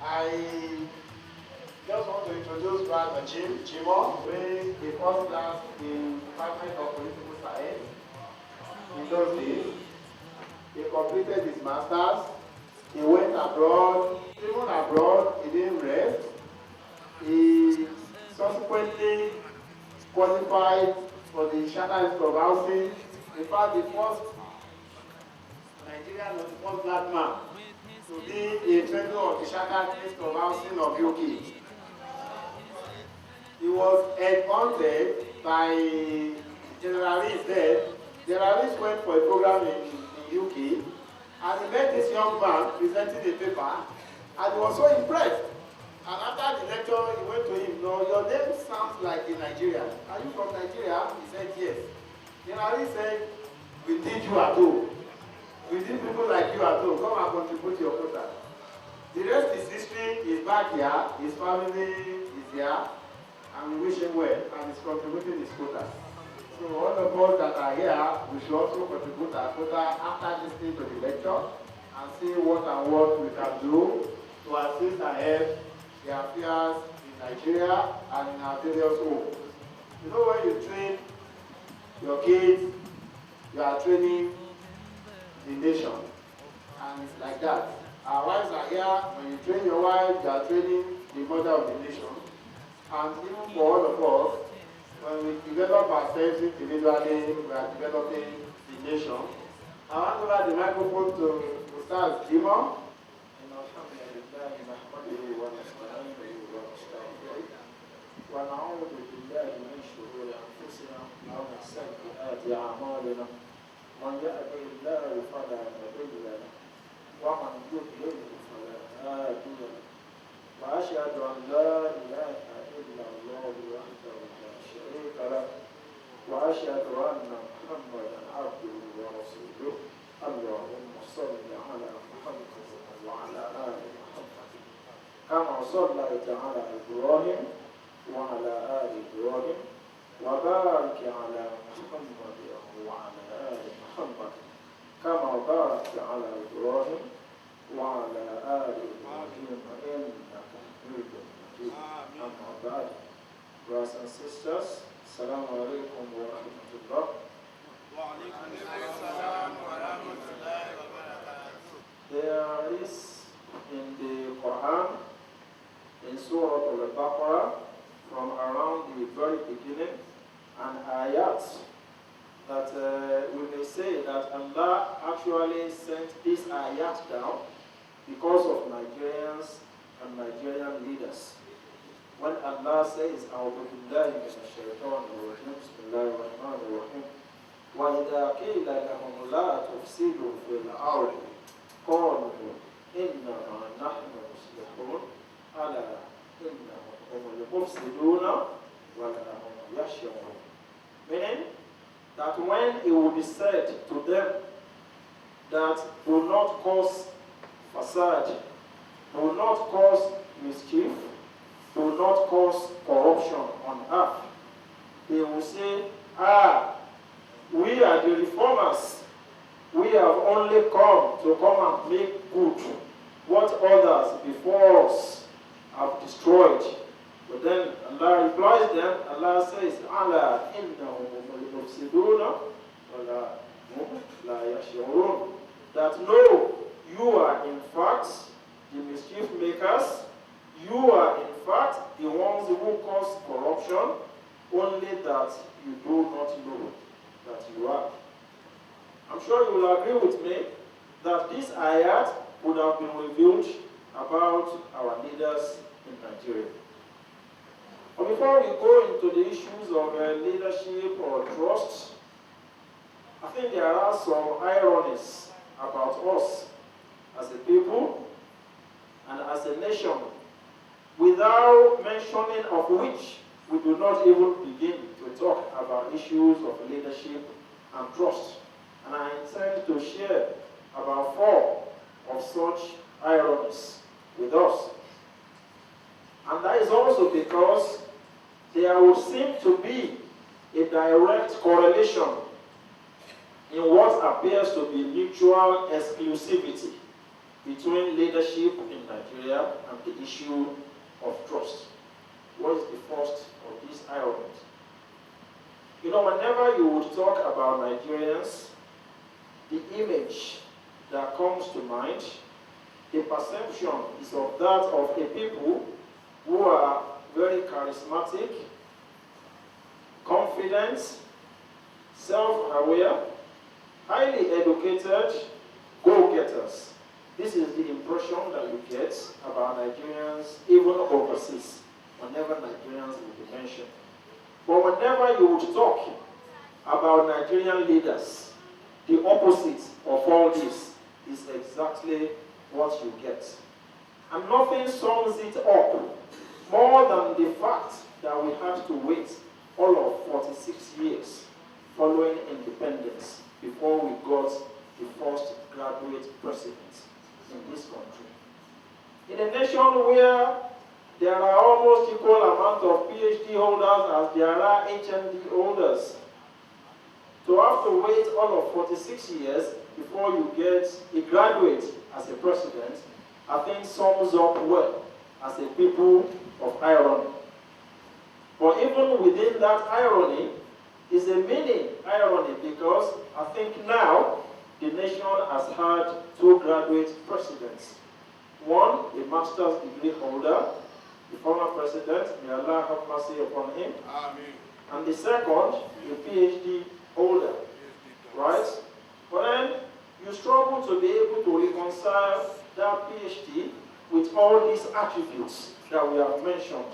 I just want to introduce Brother Jimoh, who is a first class in Department of Political Science. In those days, he completed his master's. He went abroad. Even abroad, he didn't rest. He subsequently qualified for the Chartered Institute of Housing. In fact, the first Nigerian, the first black man to be a fellow of the Chartered Institute of Housing of UK. He was headhunted by General Rees then. General Rees went for a program in UK, and he met this young man presenting a paper, and he was so impressed. And after the lecture, he went to him, "No, your name sounds like a Nigerian. Are you from Nigeria?" He said, "Yes." General Rees said, "We need you at home. We need people like you at home. Come and contribute your quota." The rest is history. He's back here. His family is here. And we wish him well, and he's contributing his quota. So all of us that are here, we should also contribute our quota after listening to the lecture and see what we can do to assist and help the affairs in Nigeria and in our various homes. You know, when you train your kids, you are training the nation. And it's like that. Our wives are here. When you train your wife, you are training the mother of the nation. And even for all of us, when we develop ourselves individually, we are developing the nation. I want to hand the microphone to Usrah Jimoh. ونعوذ بالله من شرور انفسنا ومن سيئات اعمالنا من يهده الله فلا مضل له ومن يضلل فلا هادي له واشهد ان لا اله الا الله وحده لا شريك له واشهد ان محمدا عبده ورسوله اللهم صل على محمد وعلى ال محمد كما صليت على ابراهيم وعلى آل إبراهيم وبارك على محمد وعلى آل محمد كما باركت على إبراهيم وعلى آل إبراهيم إنك حميد مجيد. أما بعد, brothers and sisters, Assalamu alaikum wa rahmatullah. Wa alaikum assalam wa rahmatullahi wa barakatuh. There is in the Quran, in Surah Al-Baqarah, from around the very beginning, and ayat that we may say that Allah actually sent this ayat down because of Nigerians and Nigerian leaders. When Allah says, "A'udhu billahi minash shaitanir rajim, bismillahir rahmanir rahim, wa idha qila lahum la tufsidu fil ardi qalu innama nahnu muslihun ala innahum meaning that when it will be said to them that do not cause facade, do not cause mischief, do not cause corruption on earth, they will say, we are the reformers. We have only come and make good what others before us have destroyed. But then Allah replies them, Allah says, "Ala innahum mufsiduna wala hum la yash'urun." That no, you are in fact the mischief makers, you are in fact the ones who cause corruption, only that you do not know that you are. I'm sure you will agree with me that this ayat would have been revealed about our leaders in Nigeria. But before we go into the issues of leadership or trust, I think there are some ironies about us as a people and as a nation, without mentioning of which we do not even begin to talk about issues of leadership and trust. And I intend to share about 4 of such ironies with us. And that is also because there would seem to be a direct correlation in what appears to be mutual exclusivity between leadership in Nigeria and the issue of trust. What is the first of these ironies? You know, whenever you would talk about Nigerians, the image that comes to mind, the perception is of that of a people who are very charismatic, confident, self-aware, highly educated, go-getters. This is the impression that you get about Nigerians, even overseas, whenever Nigerians will be mentioned. But whenever you would talk about Nigerian leaders, the opposite of all this is exactly what you get. And nothing sums it up more than the fact that we had to wait all of 46 years following independence before we got the first graduate president in this country. In a nation where there are almost equal amount of PhD holders as there are HND holders, to have to wait all of 46 years before you get a graduate as a president, I think sums up well as a people of irony. But even within that irony is a mini irony, because I think now the nation has had two graduate presidents. One, a master's degree holder, the former president, may Allah have mercy upon him. Amen. And the second, a PhD holder, right? But then you struggle to be able to reconcile that PhD with all these attributes that we have mentioned.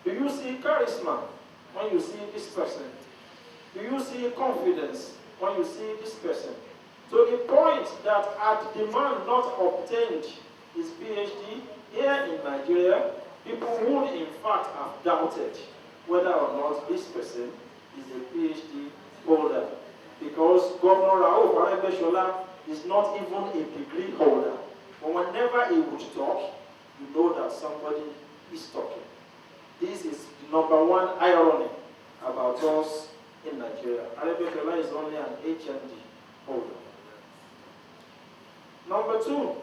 Do you see charisma when you see this person? Do you see confidence when you see this person? To the point that had the man not obtained his PhD here in Nigeria, people would in fact have doubted whether or not this person is a PhD holder. Because Governor Raouf Aregbesola is not even a degree holder. But whenever he would talk, you know that somebody is talking. This is the number one irony about us in Nigeria. Aregbesola is only an HND holder. Number two,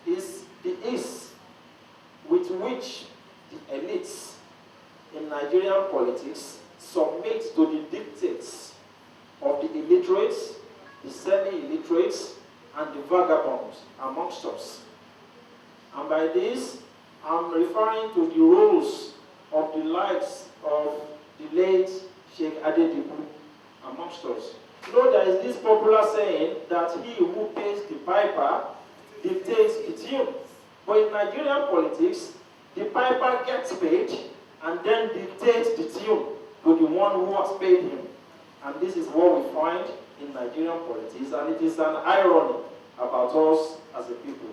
is the ease with which the elites in Nigerian politics submit to the dictates of the illiterates, the semi-illiterates, and the vagabonds amongst us. And by this, I'm referring to the roles of the likes of the late Sheikh Adedibu amongst us. You know, there is this popular saying that he who pays the piper dictates the tune. But in Nigerian politics, the piper gets paid and then dictates the tune to the one who has paid him. And this is what we find in Nigerian politics, and it is an irony about us as a people.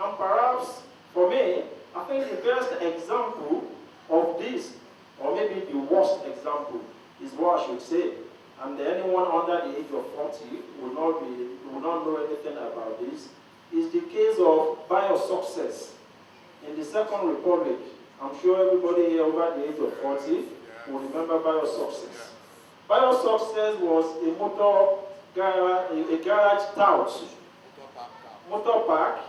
And perhaps, for me, I think the best example of this, or maybe the worst example, is what I should say. And anyone under the age of 40 will not know anything about this, is the case of bio-success in the Second Republic. I'm sure everybody here over the age of 40 will remember bio-success. Bio-success was a garage tout, motor park,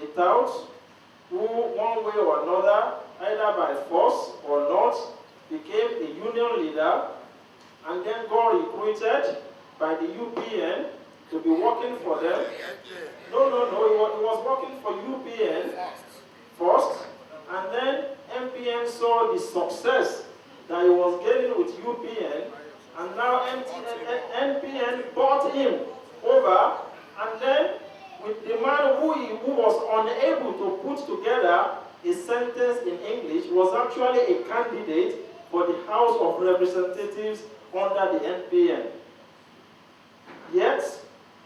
a tout, who one way or another, either by force or not, became a union leader and then got recruited by the UPN to be working for them. No, he was working for UPN first, and then MPN saw the success that he was getting with UPN, and now NPN bought him over, and then with the man who was unable to put together a sentence in English, was actually a candidate for the House of Representatives under the NPN. Yet,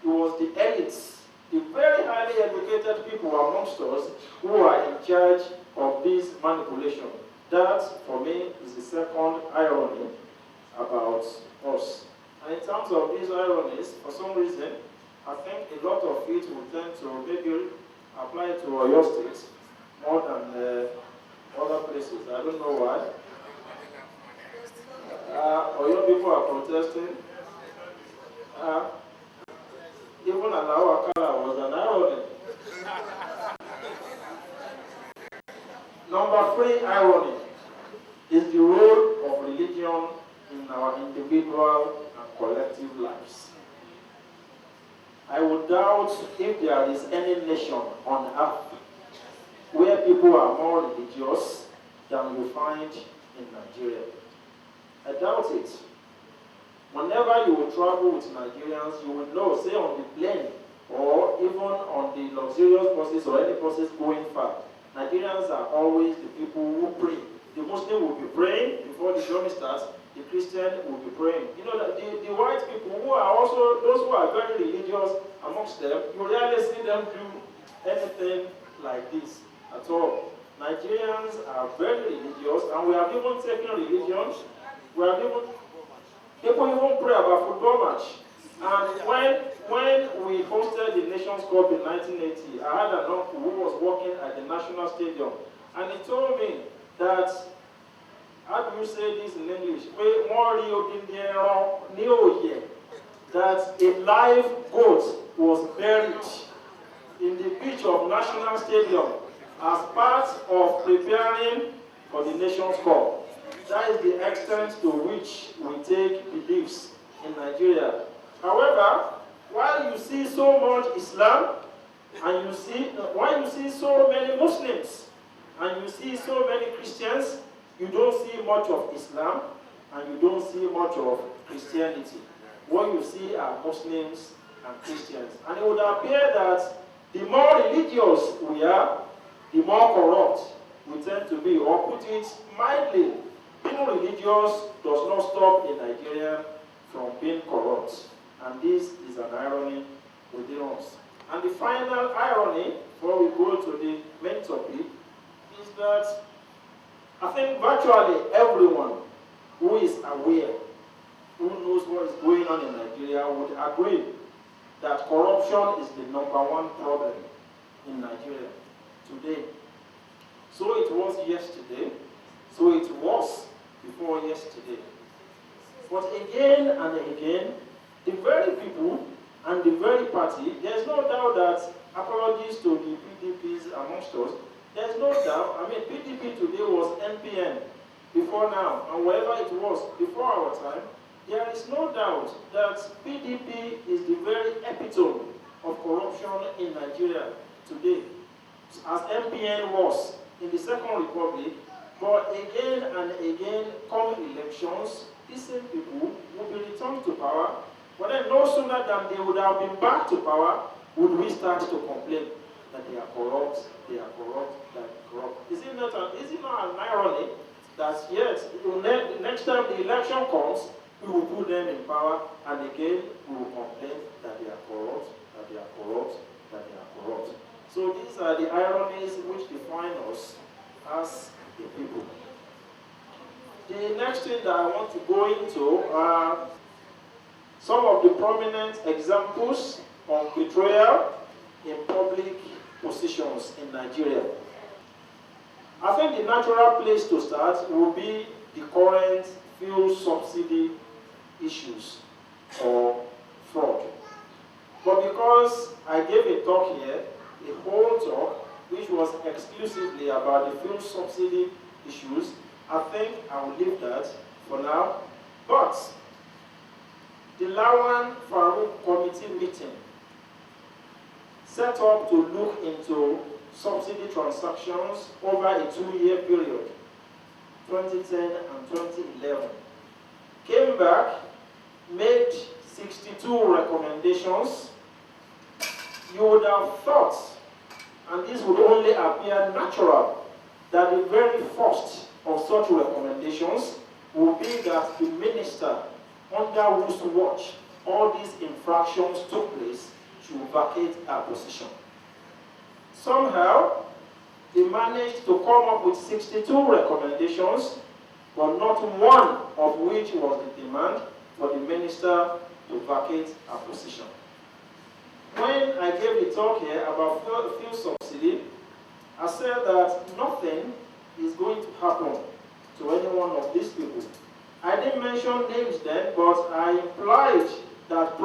it was the elites, the very highly educated people amongst us, who are in charge of this manipulation. That, for me, is the second irony about us. And in terms of these ironies, for some reason, I think a lot of it will tend to maybe apply to Oyo State more than other places. I don't know why. Oyo people are protesting. suffering irony is the role of religion in our individual and collective lives. I would doubt if there is any nation on earth where people are more religious than you find in Nigeria. I doubt it. Whenever you will travel with Nigerians, you will know, say on the plane or even on the luxurious buses or any buses going far, Nigerians are always the people who pray. The Muslim will be praying before the journey starts, the Christian will be praying. You know that the white people who are also, those who are very religious amongst them, you rarely see them do anything like this at all. Nigerians are very religious, and we have even taken religion, people even pray about football match. And when we hosted the Nations Cup in 1980, I had an uncle who was working at the National Stadium, and he told me that, how do you say this in English? That a live goat was buried in the beach of National Stadium as part of preparing for the Nations Cup. That is the extent to which we take beliefs in Nigeria. However, while you see so much Islam, and while you see so many Muslims, and you see so many Christians, you don't see much of Islam, and you don't see much of Christianity. What you see are Muslims and Christians. And it would appear that the more religious we are, the more corrupt we tend to be. Or put it mildly, being religious does not stop a Nigerian from being corrupt. And this is an irony within us. And the final irony, before we go to the main topic, is that I think virtually everyone who is aware, who knows what is going on in Nigeria, would agree that corruption is the #1 problem in Nigeria today. So it was yesterday, so it was before yesterday. But again and again, the very people and the very party, there's no doubt that, apologies to the PDPs amongst us, there's no doubt, I mean, PDP today was NPN before now, and wherever it was before our time, there is no doubt that PDP is the very epitome of corruption in Nigeria today, as MPN was in the Second Republic. But again and again, come elections, these same people will be returned to power, but then no sooner than they would have been back to power, would we start to complain that they are corrupt, they are corrupt, they are corrupt. Is it not an irony that yet, the next time the election comes, we will put them in power, and again we will complain that they are corrupt, that they are corrupt, that they are corrupt. So these are the ironies which define us as a people. The next thing that I want to go into are some of the prominent examples of betrayal in public positions in Nigeria. I think the natural place to start will be the current fuel subsidy issues or fraud. But because I gave a talk here, a whole talk, which was exclusively about the fuel subsidy issues, I think I will leave that for now. But the Lawan Farouk Committee meeting set up to look into subsidy transactions over a 2-year period, 2010 and 2011, came back, made 62 recommendations. You would have thought, and this would only appear natural, that the very first of such recommendations would be that the minister under whose watch all these infractions took place should vacate her position. Somehow, they managed to come up with 62 recommendations, but not one of which was the demand for the minister to vacate her position. When I gave the talk here about fuel subsidy, I said that nothing is going to happen to any one of these people. I didn't mention names then, but I implied that